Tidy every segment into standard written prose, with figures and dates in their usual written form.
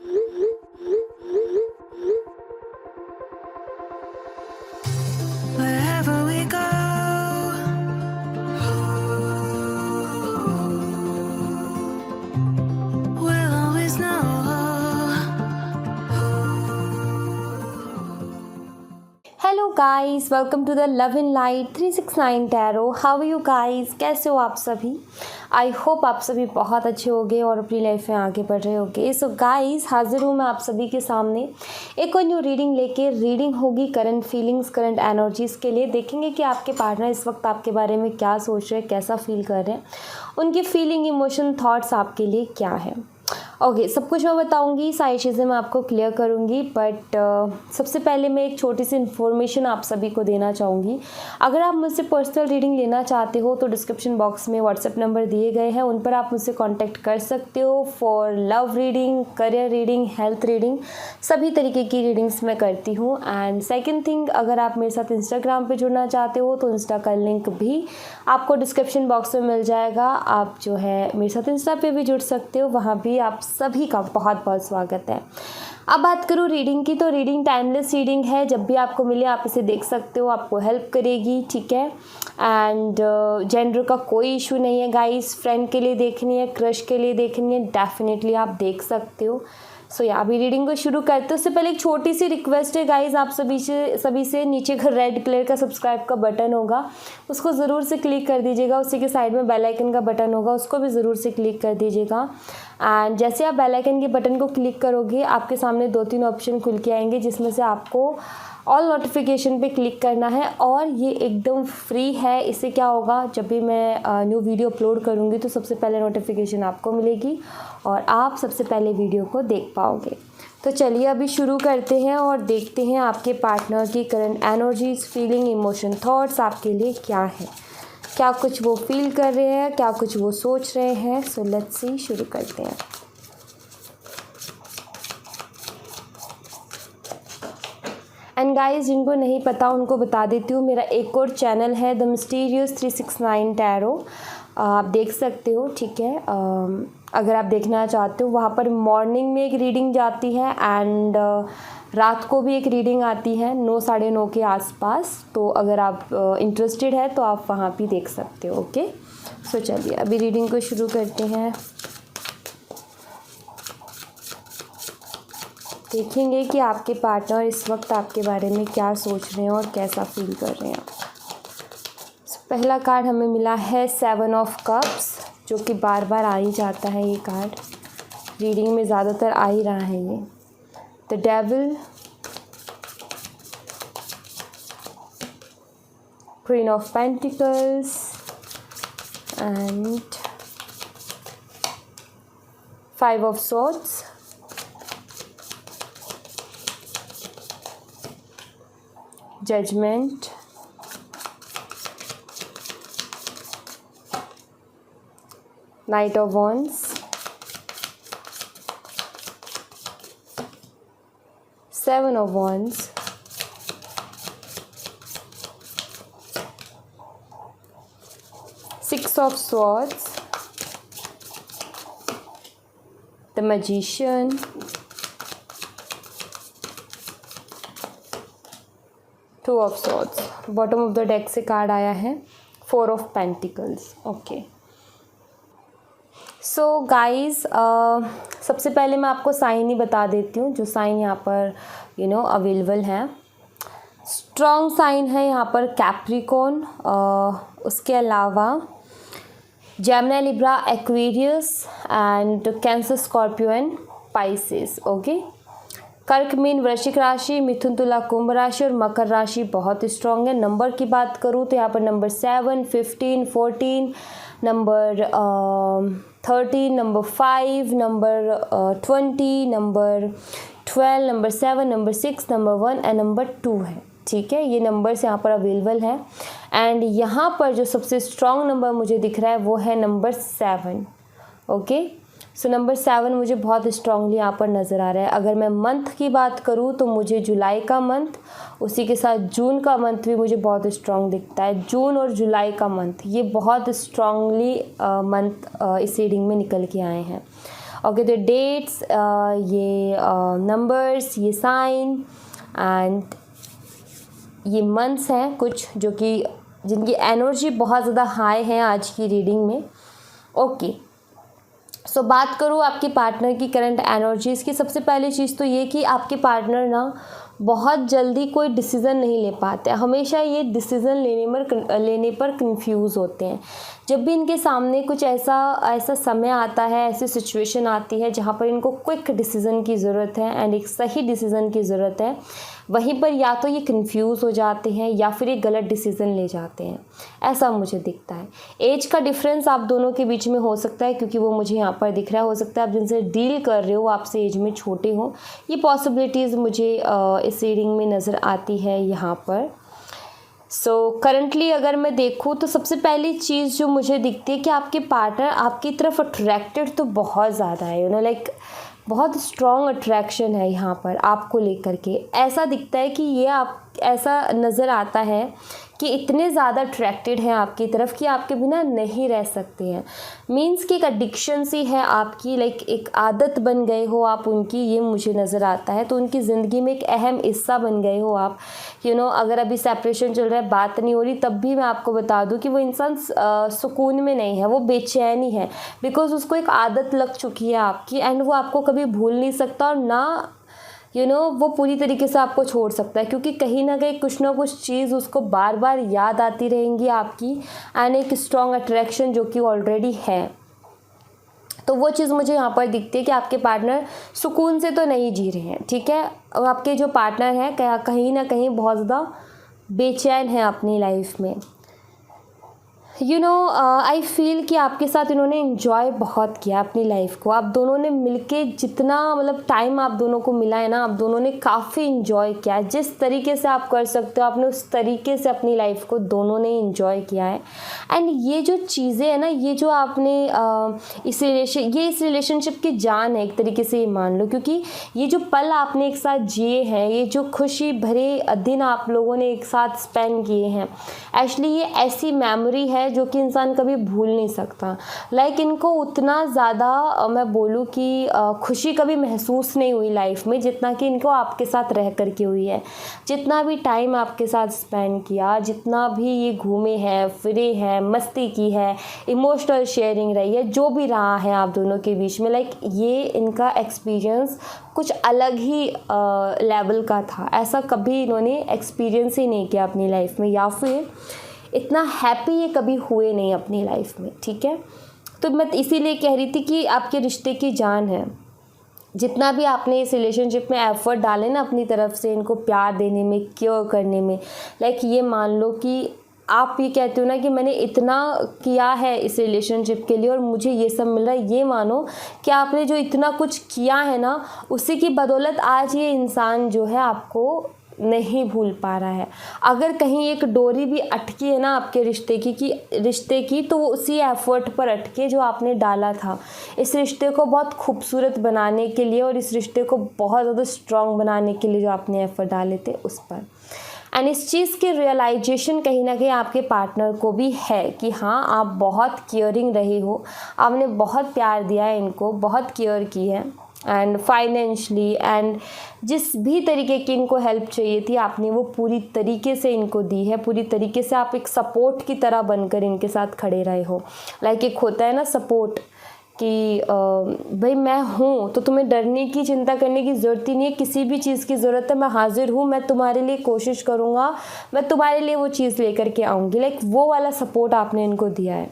Wherever we go, we'll always know. Hello guys, welcome to the love in light 369 tarot. How are you guys? कैसे हो आप सभी? I hope आप सभी बहुत अच्छे होंगे और अपनी लाइफ में आगे बढ़ रहे होंगे। सो गाइस, हाजिर हूँ मैं आप सभी के सामने एक और न्यू रीडिंग लेके। रीडिंग होगी करंट फीलिंग्स, करंट एनर्जीज़ के लिए। देखेंगे कि आपके पार्टनर इस वक्त आपके बारे में क्या सोच रहे हैं, कैसा फील कर रहे हैं, उनकी फीलिंग, इमोशन, थॉट्स आपके लिए क्या है। ओके, सब कुछ मैं बताऊंगी, सारी चीज़ें मैं आपको क्लियर करूंगी। बट सबसे पहले मैं एक छोटी सी इन्फॉर्मेशन आप सभी को देना चाहूँगी। अगर आप मुझसे पर्सनल रीडिंग लेना चाहते हो तो डिस्क्रिप्शन बॉक्स में व्हाट्सएप नंबर दिए गए हैं, उन पर आप मुझसे कांटेक्ट कर सकते हो for love reading, career reading, health reading, सभी तरीके की रीडिंग्स मैं करती हूँ। एंड सेकेंड थिंग, अगर आप मेरे साथ इंस्टाग्राम पर जुड़ना चाहते हो तो इंस्टा का लिंक भी आपको डिस्क्रिप्शन बॉक्स में मिल जाएगा। आप जो है मेरे साथ इंस्टा पे भी जुड़ सकते हो, वहाँ भी आप सभी का बहुत बहुत स्वागत है। अब बात करूँ रीडिंग की, तो रीडिंग टाइमलेस रीडिंग है। जब भी आपको मिले आप इसे देख सकते हो, आपको हेल्प करेगी, ठीक है। एंड जेंडर का कोई इशू नहीं है गाइस। फ्रेंड के लिए देखनी है, क्रश के लिए देखनी है, डेफिनेटली आप देख सकते हो। सो या अभी रीडिंग को शुरू करते हैं उससे पहले एक छोटी सी रिक्वेस्ट है गाइज आप सभी से नीचे का रेड कलर का सब्सक्राइब का बटन होगा, उसको ज़रूर से क्लिक कर दीजिएगा। उसी के साइड में बेल आइकन का बटन होगा, उसको भी ज़रूर से क्लिक कर दीजिएगा। एंड जैसे आप बेल आइकन के बटन को क्लिक करोगे आपके सामने 2-3 ऑप्शन खुल के आएंगे, जिसमें से आपको ऑल नोटिफिकेशन पे क्लिक करना है। और ये एकदम फ्री है। इससे क्या होगा, जब भी मैं न्यू वीडियो अपलोड करूँगी तो सबसे पहले नोटिफिकेशन आपको मिलेगी और आप सबसे पहले वीडियो को देख पाओगे। तो चलिए अभी शुरू करते हैं और देखते हैं आपके पार्टनर की current energies, feeling, emotion, thoughts आपके लिए क्या है, क्या कुछ वो फील कर रहे हैं, क्या कुछ वो सोच रहे हैं। सो लेट्स सी, शुरू करते हैं। एंड गाइस, जिनको नहीं पता उनको बता देती हूँ, मेरा एक और चैनल है द मिस्टीरियस 369 टैरो, आप देख सकते हो, ठीक है। अगर आप देखना चाहते हो, वहाँ पर मॉर्निंग में एक रीडिंग जाती है एंड रात को भी एक रीडिंग आती है 9, 9:30 के आसपास। तो अगर आप इंटरेस्टेड है तो आप वहाँ भी देख सकते हो। ओके, सो चलिए अभी रीडिंग को शुरू करते हैं। देखेंगे कि आपके पार्टनर इस वक्त आपके बारे में क्या सोच रहे हैं और कैसा फील कर रहे हैं। पहला कार्ड हमें मिला है 7 ऑफ कप्स, जो कि बार बार आ ही जाता है। ये कार्ड रीडिंग में ज़्यादातर आ ही रहा है। ये the devil, queen of pentacles and 5 of swords, judgment, knight of wands, 7 of wands, 6 of swords, the magician, two of swords. Bottom of the deck से कार्ड आया है 4 of pentacles. Okay, so guys, सबसे पहले मैं आपको sign ही बता देती हूँ, जो साइन यहाँ पर अवेलेबल हैं। स्ट्रॉन्ग साइन है यहाँ पर कैप्रिकॉर्न, उसके अलावा Gemini, Libra, Aquarius and cancer, Scorpio and Pisces. Okay, कर्क, मीन, वृश्चिक राशि, मिथुन, तुला, कुंभ राशि और मकर राशि बहुत स्ट्रॉन्ग है। नंबर की बात करूँ तो यहाँ पर number 7, 15, 14, number 13, number 5, number 20, number 12, number 7, number 6, number 1 and number 2 है, ठीक है। ये नंबर्स यहाँ पर अवेलेबल हैं। एंड यहाँ पर जो सबसे स्ट्रॉन्ग नंबर मुझे दिख रहा है वो है नंबर 7। ओके, सो नंबर 7 मुझे बहुत स्ट्रांगली यहाँ पर नज़र आ रहा है। अगर मैं मंथ की बात करूँ तो मुझे जुलाई का मंथ, उसी के साथ जून का मंथ भी मुझे बहुत स्ट्रांग दिखता है। जून और जुलाई का मंथ, ये बहुत स्ट्रांगली मंथ इस रीडिंग में निकल के आए हैं। ओके, तो डेट्स, ये नंबर्स, ये साइन एंड ये मंथ्स हैं कुछ जो कि जिनकी एनर्जी बहुत ज़्यादा हाई है आज की रीडिंग में। ओके, सो बात करूँ आपके पार्टनर की करंट एनर्जीज़ की। सबसे पहली चीज़ तो ये कि आपके पार्टनर ना बहुत जल्दी कोई डिसीज़न नहीं ले पाते, हमेशा ये डिसीज़न लेने पर कंफ्यूज होते हैं। जब भी इनके सामने कुछ ऐसा समय आता है, ऐसी सिचुएशन आती है जहाँ पर इनको क्विक डिसीज़न की ज़रूरत है एंड एक सही डिसीज़न की ज़रूरत है, वहीं पर या तो ये कंफ्यूज हो जाते हैं या फिर एक गलत डिसीज़न ले जाते हैं, ऐसा मुझे दिखता है। एज का डिफरेंस आप दोनों के बीच में हो सकता है, क्योंकि वो मुझे यहाँ पर दिख रहा है। हो सकता है आप जिनसे डील कर रहे हो आपसे एज में छोटे हों, ये पॉसिबिलिटीज़ मुझे इस रीडिंग में नज़र आती है यहाँ पर। सो करंटली अगर मैं देखूँ तो सबसे पहली चीज़ जो मुझे दिखती है कि आपके पार्टनर आपकी तरफ अट्रैक्टेड तो बहुत ज़्यादा है, लाइक बहुत स्ट्रॉन्ग अट्रैक्शन है यहाँ पर आपको लेकर के। ऐसा दिखता है कि ये आप ऐसा नज़र आता है कि इतने ज़्यादा अट्रैक्टेड हैं आपकी तरफ कि आपके बिना नहीं रह सकते हैं। मीन्स कि एक एडिक्शन सी है आपकी, लाइक एक आदत बन गए हो आप उनकी, ये मुझे नज़र आता है। तो उनकी ज़िंदगी में एक अहम हिस्सा बन गए हो आप। अगर अभी सेपरेशन चल रहा है, बात नहीं हो रही, तब भी मैं आपको बता दूं कि वो इंसान सुकून में नहीं है, वो बेचैनी है, बिकॉज़ उसको एक आदत लग चुकी है आपकी एंड वो आपको कभी भूल नहीं सकता और ना वो पूरी तरीके से आपको छोड़ सकता है, क्योंकि कहीं ना कहीं कुछ ना कुछ चीज़ उसको बार बार याद आती रहेंगी आपकी एंड एक स्ट्रॉन्ग अट्रैक्शन जो कि ऑलरेडी है। तो वो चीज़ मुझे यहाँ पर दिखती है कि आपके पार्टनर सुकून से तो नहीं जी रहे हैं, ठीक है। और आपके जो पार्टनर हैं कहीं ना कहीं बहुत ज़्यादा बेचैन है अपनी लाइफ में। आई फील कि आपके साथ इन्होंने इन्जॉय बहुत किया अपनी लाइफ को। आप दोनों ने मिलके जितना टाइम आप दोनों को मिला है ना, आप दोनों ने काफ़ी इन्जॉय किया है। जिस तरीके से आप कर सकते हो आपने उस तरीके से अपनी लाइफ को दोनों ने इन्जॉय किया है। एंड ये जो चीज़ें हैं ना, ये जो आपने इस रिलेशनशिप की जान है एक तरीके से, ये मान लो, क्योंकि ये जो पल आपने एक साथ जिए हैं, ये जो खुशी भरे दिन आप लोगों ने एक साथ स्पेंड किए हैं, एक्चुअली ये ऐसी मेमोरी है जो कि इंसान कभी भूल नहीं सकता। लाइक इनको उतना ज़्यादा मैं बोलूँ कि खुशी कभी महसूस नहीं हुई लाइफ में जितना कि इनको आपके साथ रह कर के हुई है। जितना भी टाइम आपके साथ स्पेंड किया, जितना भी ये घूमे हैं, फिरे हैं, मस्ती की है, इमोशनल शेयरिंग रही है, जो भी रहा है आप दोनों के बीच में, लाइक ये इनका एक्सपीरियंस कुछ अलग ही लेवल का था। ऐसा कभी इन्होंने एक्सपीरियंस ही नहीं किया अपनी लाइफ में, या फिर इतना हैप्पी ये कभी हुए नहीं अपनी लाइफ में, ठीक है। तो मैं इसीलिए कह रही थी कि आपके रिश्ते की जान है। जितना भी आपने इस रिलेशनशिप में एफर्ट डाले ना अपनी तरफ से, इनको प्यार देने में, केयर करने में, लाइक ये मान लो कि आप ये कहते हो ना कि मैंने इतना किया है इस रिलेशनशिप के लिए और मुझे ये सब मिल रहा है, ये मानो कि आपने जो इतना कुछ किया है ना, उसी की बदौलत आज ये इंसान जो है आपको नहीं भूल पा रहा है। अगर कहीं एक डोरी भी अटकी है ना आपके रिश्ते की तो वो उसी एफर्ट पर अटके जो आपने डाला था इस रिश्ते को बहुत खूबसूरत बनाने के लिए और इस रिश्ते को बहुत ज़्यादा स्ट्रॉन्ग बनाने के लिए जो आपने एफर्ट डाले थे उस पर। एंड इस चीज़ की रियलाइजेशन कहीं ना कहीं आपके पार्टनर को भी है कि हाँ, आप बहुत केयरिंग रहे हो, आपने बहुत प्यार दिया है इनको, बहुत केयर की है एंड फाइनेंशली एंड जिस भी तरीके की इनको हेल्प चाहिए थी आपने वो पूरी तरीके से इनको दी है। पूरी तरीके से आप एक सपोर्ट की तरह बनकर इनके साथ खड़े रहे हो। लाइक एक होता है ना सपोर्ट कि भाई मैं हूँ तो तुम्हें डरने की, चिंता करने की ज़रूरत ही नहीं है। किसी भी चीज़ की ज़रूरत है मैं हाजिर हूँ, मैं तुम्हारे लिए कोशिश करूँगा, मैं तुम्हारे लिए वो चीज़ लेकर के आऊँगी। लाइक वो वाला सपोर्ट आपने इनको दिया है,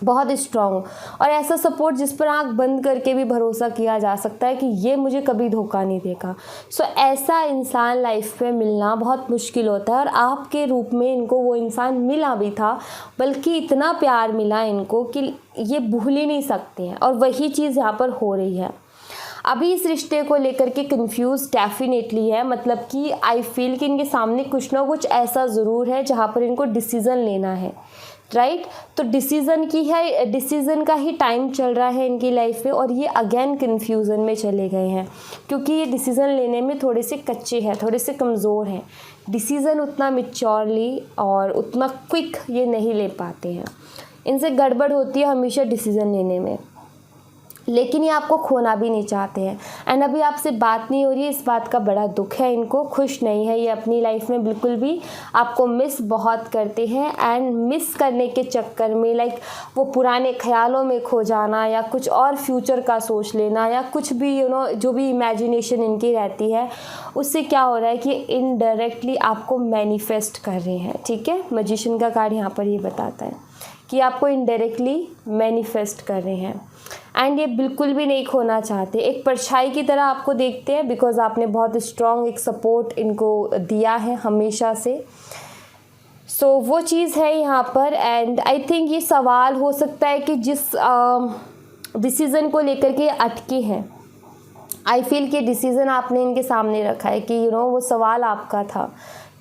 बहुत स्ट्रॉन्ग। और ऐसा सपोर्ट जिस पर आंख बंद करके भी भरोसा किया जा सकता है कि ये मुझे कभी धोखा नहीं देगा। सो ऐसा इंसान लाइफ में मिलना बहुत मुश्किल होता है और आपके रूप में इनको वो इंसान मिला भी था, बल्कि इतना प्यार मिला इनको कि ये भूल ही नहीं सकते हैं। और वही चीज़ यहाँ पर हो रही है। अभी इस रिश्ते को लेकर के कंफ्यूज डेफिनेटली है, मतलब कि आई फील कि इनके सामने कुछ ना कुछ ऐसा ज़रूर है जहाँ पर इनको डिसीज़न लेना है, राइट। तो डिसीज़न का ही टाइम चल रहा है इनकी लाइफ में और ये अगेन कन्फ्यूज़न में चले गए हैं क्योंकि ये डिसीज़न लेने में थोड़े से कच्चे हैं, थोड़े से कमज़ोर हैं। डिसीज़न उतना मैच्योरली और उतना क्विक ये नहीं ले पाते हैं, इनसे गड़बड़ होती है हमेशा डिसीज़न लेने में। लेकिन ये आपको खोना भी नहीं चाहते हैं। एंड अभी आपसे बात नहीं हो रही है, इस बात का बड़ा दुख है इनको, खुश नहीं है ये अपनी लाइफ में बिल्कुल भी, आपको मिस बहुत करते हैं। एंड मिस करने के चक्कर में लाइक वो पुराने ख्यालों में खो जाना या कुछ और फ्यूचर का सोच लेना या कुछ भी जो भी इमेजिनेशन इनकी रहती है, उससे क्या हो रहा है कि इनडायरेक्टली आपको मैनिफेस्ट कर रहे हैं। ठीक है, मैजिशियन का कार्ड यहाँ पर ये बताता है कि आपको इनडायरेक्टली मैनिफेस्ट कर रहे हैं। एंड ये बिल्कुल भी नहीं खोना चाहते, एक परछाई की तरह आपको देखते हैं, बिकॉज आपने बहुत स्ट्रॉन्ग एक सपोर्ट इनको दिया है हमेशा से। सो वो चीज़ है यहाँ पर। एंड आई थिंक ये सवाल हो सकता है कि जिस डिसीज़न को लेकर के अटके हैं, आई फील कि डिसीज़न आपने इनके सामने रखा है कि वो सवाल आपका था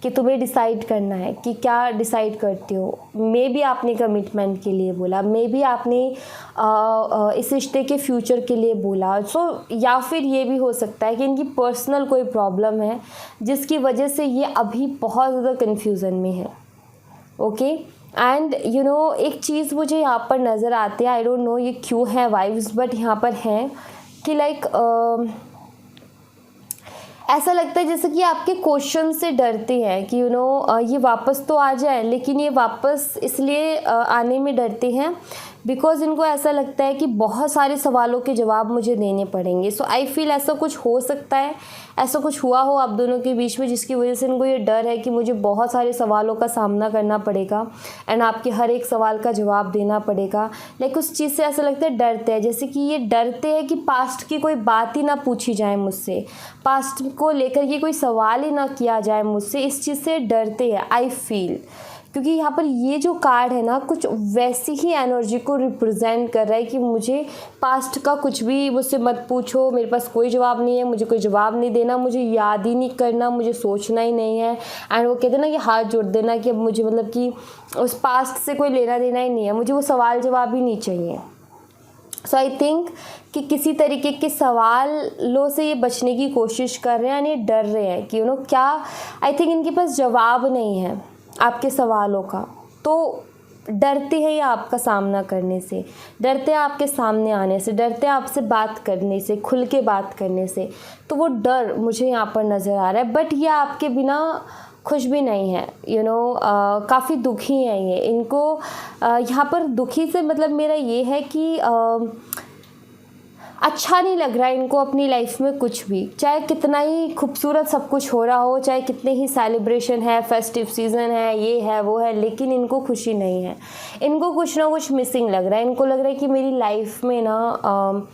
कि तुम्हें डिसाइड करना है कि क्या डिसाइड करते हो। मे बी आपने कमिटमेंट के लिए बोला, मे बी आपने इस रिश्ते के फ्यूचर के लिए बोला। या फिर ये भी हो सकता है कि इनकी पर्सनल कोई प्रॉब्लम है जिसकी वजह से ये अभी बहुत ज़्यादा कन्फ्यूज़न में है। ओके, एंड एक चीज़ मुझे यहाँ पर नज़र आती है, आई डोंट नो ये क्यों है वाइब्स, बट यहाँ पर हैं कि लाइक ऐसा लगता है जैसे कि आपके क्वेश्चन से डरते हैं कि ये वापस तो आ जाए, लेकिन ये वापस इसलिए आने में डरते हैं बिकॉज इनको ऐसा लगता है कि बहुत सारे सवालों के जवाब मुझे देने पड़ेंगे। सो आई फील ऐसा कुछ हो सकता है, ऐसा कुछ हुआ हो आप दोनों के बीच में जिसकी वजह से इनको ये डर है कि मुझे बहुत सारे सवालों का सामना करना पड़ेगा एंड आपके हर एक सवाल का जवाब देना पड़ेगा। लाइक उस चीज़ से ऐसा लगता है डरते हैं, जैसे कि ये डरते हैं कि पास्ट की कोई बात ही ना पूछी जाए मुझसे, पास्ट को लेकर के कोई सवाल ही ना किया जाए मुझसे, इस चीज़ से डरते हैं आई फील। क्योंकि यहाँ पर ये जो कार्ड है ना, कुछ वैसी ही एनर्जी को रिप्रेजेंट कर रहा है कि मुझे पास्ट का कुछ भी मुझसे मत पूछो, मेरे पास कोई जवाब नहीं है, मुझे कोई जवाब नहीं देना, मुझे याद ही नहीं करना, मुझे सोचना ही नहीं है। एंड वो कहते हैं ना कि हाथ जोड़ देना कि अब मुझे मतलब कि उस पास्ट से कोई लेना देना ही नहीं है, मुझे वो सवाल जवाब ही नहीं चाहिए। सो आई थिंक कि किसी तरीके के सवालों से ये बचने की कोशिश कर रहे हैं यानी डर रहे हैं कि क्या, आई थिंक इनके पास जवाब नहीं है आपके सवालों का, तो डरते हैं ये आपका सामना करने से, डरते हैं आपके सामने आने से, डरते हैं आपसे बात करने से, खुल के बात करने से। तो वो डर मुझे यहाँ पर नज़र आ रहा है, बट ये आपके बिना खुश भी नहीं है, काफ़ी दुखी हैं ये। इनको यहाँ पर दुखी से मतलब मेरा ये है कि अच्छा नहीं लग रहा है इनको अपनी लाइफ में कुछ भी, चाहे कितना ही खूबसूरत सब कुछ हो रहा हो, चाहे कितने ही सेलिब्रेशन है, फेस्टिव सीज़न है, ये है वो है, लेकिन इनको खुशी नहीं है। इनको कुछ ना कुछ मिसिंग लग रहा है, इनको लग रहा है कि मेरी लाइफ में ना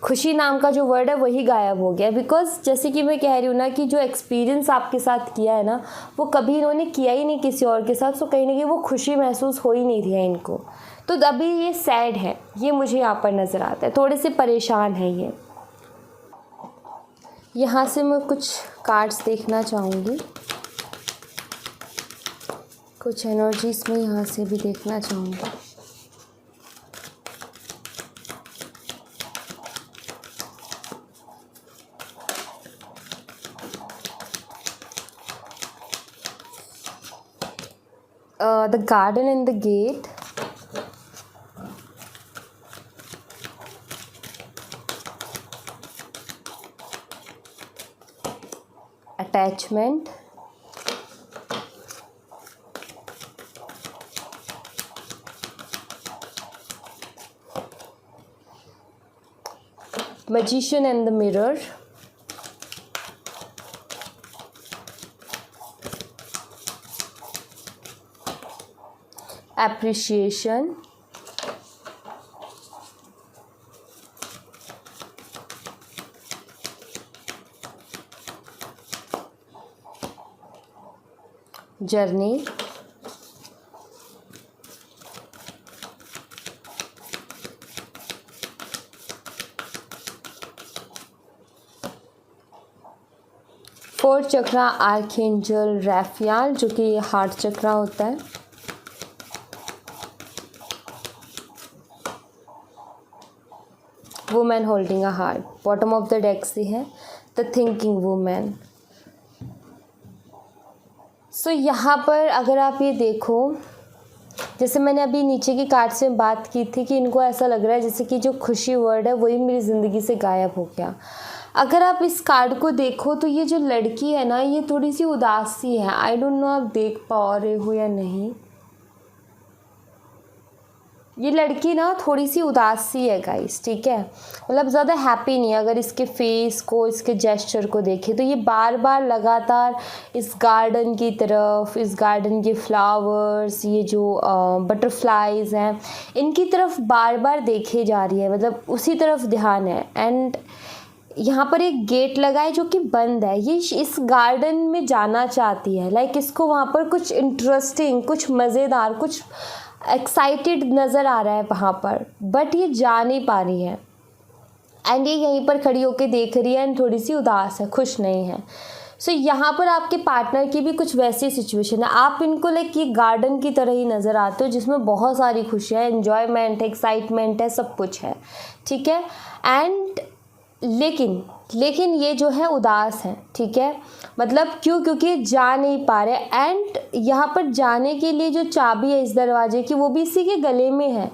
खुशी नाम का जो वर्ड है वही गायब हो गया। बिकॉज जैसे कि मैं कह रही हूँ ना कि जो एक्सपीरियंस आपके साथ किया है ना, वो कभी इन्होंने किया ही नहीं किसी और के साथ, सो कहीं ना कहीं वो खुशी महसूस हो ही नहीं रही है इनको। तो अभी ये सैड है, ये मुझे यहाँ पर नज़र आता है, थोड़े से परेशान है ये। यहाँ से मैं कुछ कार्ड्स देखना चाहूँगी, कुछ एनर्जीज में यहाँ से भी देखना चाहूँगी। The garden and the gate, attachment, magician and the mirror, appreciation, journey, fourth chakra archangel Raphael, जो कि हार्ट चक्रा होता है, women holding a heart, bottom of the deck से है द थिंकिंग वुमेन। सो यहाँ पर अगर आप ये देखो जैसे मैंने अभी नीचे की कार्ड्स में बात की थी कि इनको ऐसा लग रहा है जैसे कि जो खुशी वर्ड है वही मेरी ज़िंदगी से गायब हो गया। अगर आप इस कार्ड को देखो तो ये जो लड़की है ना, ये थोड़ी सी उदास सी है। आई डोंट नो आप देख पा रहे हो या नहीं। ये लड़की ना थोड़ी सी उदास सी है गाइस, ठीक है, मतलब ज़्यादा हैप्पी नहीं है। अगर इसके फेस को, इसके जेस्चर को देखें तो ये बार बार लगातार इस गार्डन की तरफ, इस गार्डन के फ्लावर्स, ये जो बटरफ्लाइज हैं, इनकी तरफ बार बार देखे जा रही है, मतलब उसी तरफ ध्यान है। एंड यहाँ पर एक गेट लगा है जो कि बंद है। ये इस गार्डन में जाना चाहती है, लाइक इसको वहाँ पर कुछ इंटरेस्टिंग, कुछ मज़ेदार, कुछ एक्साइटेड नज़र आ रहा है वहाँ पर, बट ये जा नहीं पा रही है। एंड ये यहीं पर खड़ी होकर देख रही है एंड थोड़ी सी उदास है, खुश नहीं है। सो यहाँ पर आपके पार्टनर की भी कुछ वैसी सिचुएशन है। आप इनको लाइक ये गार्डन की तरह ही नज़र आते हो जिसमें बहुत सारी खुशियाँ, एन्जॉयमेंट है, एक्साइटमेंट है, सब कुछ है, ठीक है। एंड लेकिन ये जो है उदास है, ठीक है। मतलब क्यों? क्योंकि ये जा नहीं पा रहे। एंड यहाँ पर जाने के लिए जो चाबी है इस दरवाजे की, वो भी इसी के गले में है,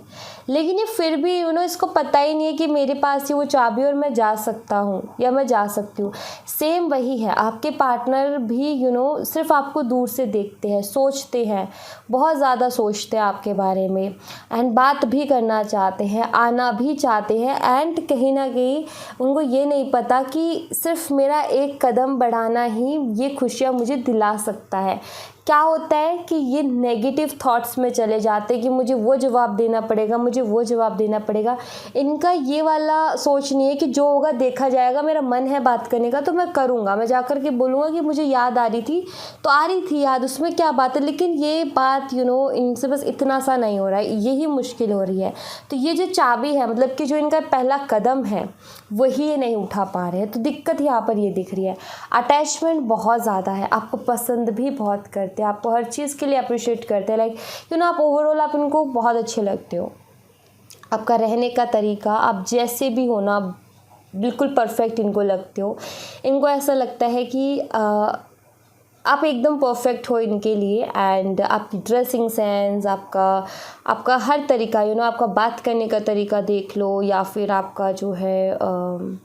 लेकिन ये फिर भी इसको पता ही नहीं है कि मेरे पास ही वो चाबी और मैं जा सकता हूँ या मैं जा सकती हूँ। सेम वही है, आपके पार्टनर भी सिर्फ आपको दूर से देखते हैं, सोचते हैं, बहुत ज़्यादा सोचते हैं आपके बारे में, एंड बात भी करना चाहते हैं, आना भी चाहते हैं। एंड कहीं ना कहीं उनको ये नहीं पता कि सिर्फ मेरा एक कदम बढ़ाना ही ये खुशियाँ मुझे दिला सकता है। क्या होता है कि ये नेगेटिव थॉट्स में चले जाते हैं कि मुझे वो जवाब देना पड़ेगा, मुझे वो जवाब देना पड़ेगा। इनका ये वाला सोच नहीं है कि जो होगा देखा जाएगा, मेरा मन है बात करने का तो मैं करूँगा, मैं जाकर के बोलूँगा कि मुझे याद आ रही थी तो आ रही थी याद, उसमें क्या बात है। लेकिन ये बात इनसे बस इतना सा नहीं हो रहा है, यही मुश्किल हो रही है। तो ये जो चाबी है, मतलब कि जो इनका पहला कदम है, वही ये नहीं उठा पा रहे हैं। तो दिक्कत यहाँ पर ये दिख रही है। अटैचमेंट बहुत ज़्यादा है, आपको पसंद भी बहुत करते हैं, आपको हर चीज़ के लिए अप्रिशिएट करते हैं, लाइक आप ओवरऑल आप इनको बहुत अच्छे लगते हो। आपका रहने का तरीका, आप जैसे भी हो ना, बिल्कुल परफेक्ट इनको लगते हो। इनको ऐसा लगता है कि आप एकदम परफेक्ट हो इनके लिए। एंड आपकी ड्रेसिंग सेंस, आपका हर तरीका, आपका बात करने का तरीका देख लो, या फिर आपका जो है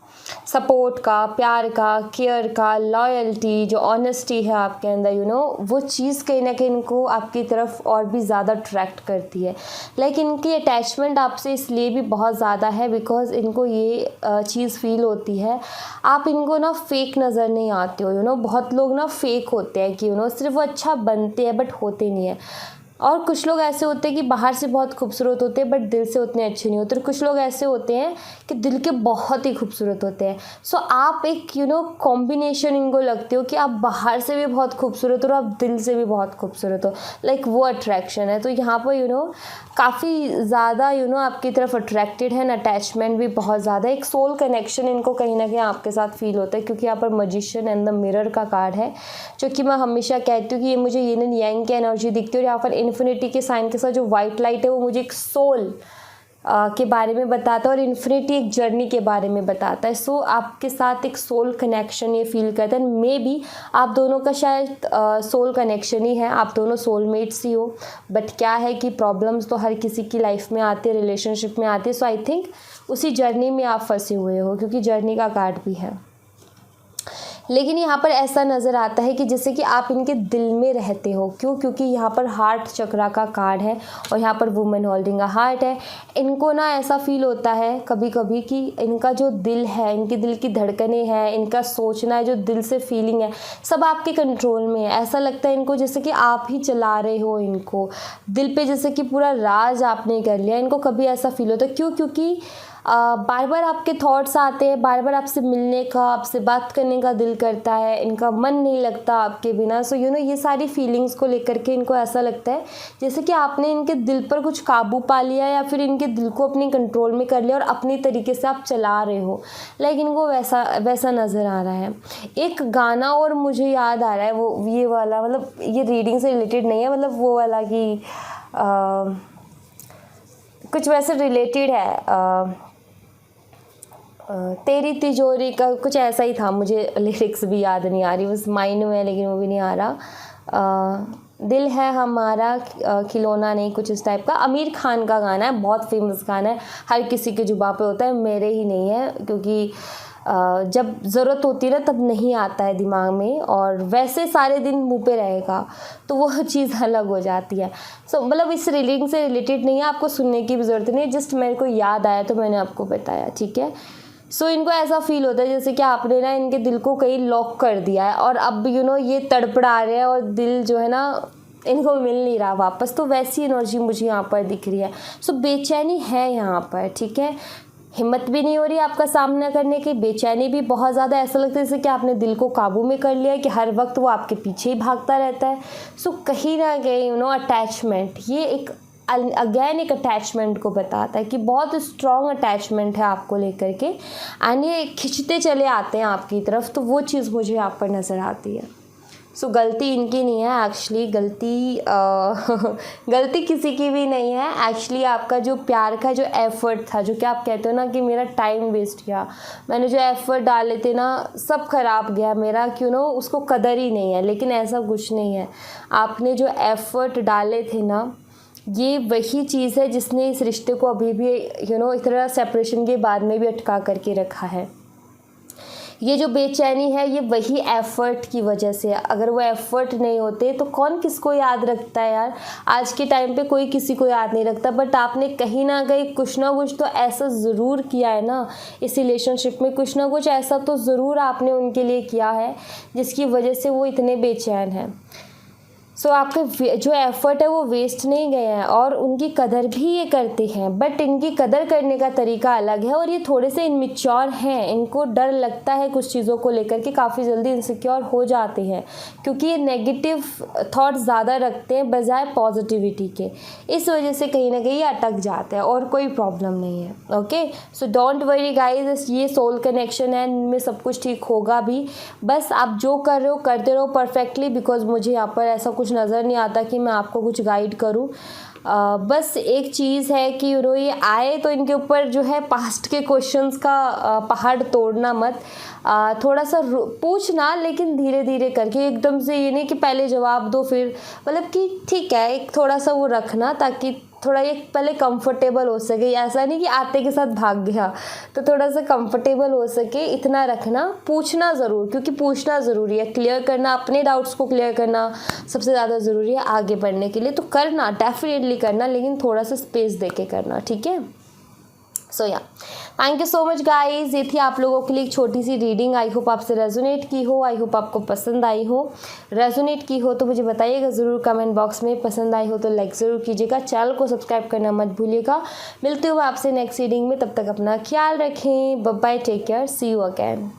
सपोर्ट का, प्यार का, केयर का, लॉयल्टी, जो ऑनेस्टी है आपके अंदर, वो चीज़ कहीं ना कहीं इनको आपकी तरफ और भी ज़्यादा अट्रैक्ट करती है। लाइक इनकी अटैचमेंट आपसे इसलिए भी बहुत ज़्यादा है बिकॉज इनको ये चीज़ फील होती है, आप इनको ना फेक नज़र नहीं आते हो। बहुत लोग ना फेक होते हैं कि सिर्फ वो अच्छा बनते हैं बट होते नहीं है। और कुछ लोग ऐसे होते हैं कि बाहर से बहुत खूबसूरत होते हैं बट दिल से उतने अच्छे नहीं होते। और कुछ लोग ऐसे होते हैं कि दिल के बहुत ही खूबसूरत होते हैं। सो आप एक कॉम्बिनेशन इनको लगते हो कि आप बाहर से भी बहुत खूबसूरत हो और आप दिल से भी बहुत खूबसूरत हो, लाइक वो अट्रैक्शन है। तो यहाँ पर काफ़ी ज़्यादा आपकी तरफ अट्रैक्टेड है, अटैचमेंट भी बहुत ज़्यादा, एक सोल कनेक्शन इनको कहीं ना कहीं आपके साथ फील होता है। क्योंकि यहाँ पर मैजिशियन एंड द मिरर का कार्ड है, जो कि मैं हमेशा कहती हूँ कि ये मुझे यिन एंड यांग की एनर्जी दिखती है। और यहाँ पर इन्फिनिटी के साइन के साथ जो वाइट लाइट है वो मुझे एक सोल के बारे में बताता है और इन्फिनिटी एक जर्नी के बारे में बताता है। सो आपके साथ एक सोल कनेक्शन ये फील करता है। मे बी आप दोनों का शायद सोल कनेक्शन ही है, आप दोनों सोलमेट्स ही हो। बट क्या है कि प्रॉब्लम्स तो हर किसी की लाइफ में आती है, रिलेशनशिप में आती है। सो आई थिंक उसी जर्नी में आप फंसे हुए हो, क्योंकि जर्नी का कार्ड भी है। लेकिन यहाँ पर ऐसा नज़र आता है कि जैसे कि आप इनके दिल में रहते हो। क्यों? क्योंकि यहाँ पर हार्ट चक्रा का कार्ड है और यहाँ पर वुमेन होल्डिंग अ हार्ट है। इनको ना ऐसा फील होता है कभी कभी कि इनका जो दिल है, इनके दिल की धड़कनें हैं, इनका सोचना है, जो दिल से फीलिंग है, सब आपके कंट्रोल में है। ऐसा लगता है इनको जैसे कि आप ही चला रहे हो इनको, दिल पे जैसे कि पूरा राज आपने कर लिया। इनको कभी ऐसा फील होता है। क्यों? क्योंकि बार बार आपके थॉट्स आते हैं, बार बार आपसे मिलने का, आपसे बात करने का दिल करता है, इनका मन नहीं लगता आपके बिना। सो ये सारी फीलिंग्स को लेकर के इनको ऐसा लगता है जैसे कि आपने इनके दिल पर कुछ काबू पा लिया या फिर इनके दिल को अपने कंट्रोल में कर लिया और अपनी तरीके से आप चला रहे हो। लाइक इनको वैसा नज़र आ रहा है। एक गाना और मुझे याद आ रहा है, वो ये वाला, मतलब ये रीडिंग से रिलेटेड नहीं है, मतलब वो वाला कि कुछ वैसे रिलेटेड है, तेरी तिजोरी का कुछ ऐसा ही था। मुझे लिरिक्स भी याद नहीं आ रही, बस माइंड में है लेकिन वो भी नहीं आ रहा। दिल है हमारा खिलौना नहीं, कुछ इस टाइप का। आमिर खान का गाना है, बहुत फेमस गाना है, हर किसी के जुबां पे होता है, मेरे ही नहीं है, क्योंकि जब ज़रूरत होती है ना तब नहीं आता है दिमाग में, और वैसे सारे दिन मुंह पे रहेगा तो वो चीज़ अलग हो जाती है। सो मतलब इस रीडिंग से रिलेटेड नहीं है, आपको सुनने की भी ज़रूरत नहीं है, जस्ट मेरे को याद आया तो मैंने आपको बताया, ठीक है। सो इनको ऐसा फील होता है जैसे कि आपने ना इनके दिल को कहीं लॉक कर दिया है और अब ये तड़पड़ा रहे हैं और दिल जो है ना इनको मिल नहीं रहा वापस, तो वैसी एनर्जी मुझे यहाँ पर दिख रही है। सो बेचैनी है यहाँ पर, ठीक है, हिम्मत भी नहीं हो रही आपका सामना करने की, बेचैनी भी बहुत ज़्यादा, ऐसा लगता है जैसे कि आपने दिल को काबू में कर लिया है कि हर वक्त वो आपके पीछे ही भागता रहता है। सो कहीं ना कहीं अटैचमेंट, ये एक अगेन एक अटैचमेंट को बताता है कि बहुत स्ट्रॉन्ग अटैचमेंट है आपको लेकर के, एंड ये खिंचते चले आते हैं आपकी तरफ, तो वो चीज़ मुझे यहाँ पर नज़र आती है। सो गलती इनकी नहीं है एक्चुअली, गलती किसी की भी नहीं है एक्चुअली। आपका जो प्यार का जो एफ़र्ट था, जो कि आप कहते हो ना कि मेरा टाइम वेस्ट किया, मैंने जो एफ़र्ट डाले थे ना सब खराब गया मेरा, उसको कदर ही नहीं है, लेकिन ऐसा कुछ नहीं है। आपने जो एफ़र्ट डाले थे ना, ये वही चीज़ है जिसने इस रिश्ते को अभी भी इस तरह सेपरेशन के बाद में भी अटका करके रखा है। ये जो बेचैनी है ये वही एफ़र्ट की वजह से है। अगर वो एफ़र्ट नहीं होते तो कौन किसको याद रखता है यार, आज के टाइम पे कोई किसी को याद नहीं रखता, बट आपने कहीं ना कहीं कुछ ना कुछ तो ऐसा ज़रूर किया है ना इस रिलेशनशिप में, कुछ ना कुछ ऐसा तो ज़रूर आपने उनके लिए किया है जिसकी वजह से वो इतने बेचैन हैं। सो आपके जो एफ़र्ट है वो वेस्ट नहीं गए हैं, और उनकी कदर भी ये करते हैं, बट इनकी कदर करने का तरीका अलग है, और ये थोड़े से इनमेच्योर हैं, इनको डर लगता है कुछ चीज़ों को लेकर के, काफ़ी जल्दी इनसिक्योर हो जाते हैं, क्योंकि ये नेगेटिव थॉट ज़्यादा रखते हैं बजाय पॉजिटिविटी के, इस वजह से कहीं ना कहीं ये अटक जाते हैं, और कोई प्रॉब्लम नहीं है। Okay, so don't worry guys, ये सोल कनेक्शन है, इनमें सब कुछ ठीक होगा भी, बस आप जो कर रहे हो करते रहो परफेक्टली, बिकॉज मुझे यहाँ पर ऐसा कुछ नज़र नहीं आता कि मैं आपको कुछ गाइड करूं। बस एक चीज़ है कि ये आए तो इनके ऊपर जो है पास्ट के क्वेश्चंस का पहाड़ तोड़ना मत, थोड़ा सा पूछना, लेकिन धीरे धीरे करके, एकदम से ये नहीं कि पहले जवाब दो फिर, मतलब कि ठीक है एक थोड़ा सा वो रखना, ताकि थोड़ा ये पहले कंफर्टेबल हो सके, ऐसा नहीं कि आते के साथ भाग गया, तो थोड़ा सा कंफर्टेबल हो सके इतना रखना, पूछना ज़रूर, क्योंकि पूछना ज़रूरी है, क्लियर करना, अपने डाउट्स को क्लियर करना सबसे ज़्यादा ज़रूरी है आगे बढ़ने के लिए, तो करना डेफिनेटली करना, लेकिन थोड़ा सा स्पेस दे के करना, ठीक है। सो या thank you so much guys, ये थी आप लोगों के लिए एक छोटी सी रीडिंग, आई होप आपसे रेजोनेट की हो, आई होप आपको पसंद आई हो। रेजोनेट की हो तो मुझे बताइएगा ज़रूर कमेंट बॉक्स में, पसंद आई हो तो लाइक ज़रूर कीजिएगा, चैनल को सब्सक्राइब करना मत भूलिएगा। मिलती हूँ आपसे नेक्स्ट रीडिंग में, तब तक अपना ख्याल रखें, bye bye, take care, see you again.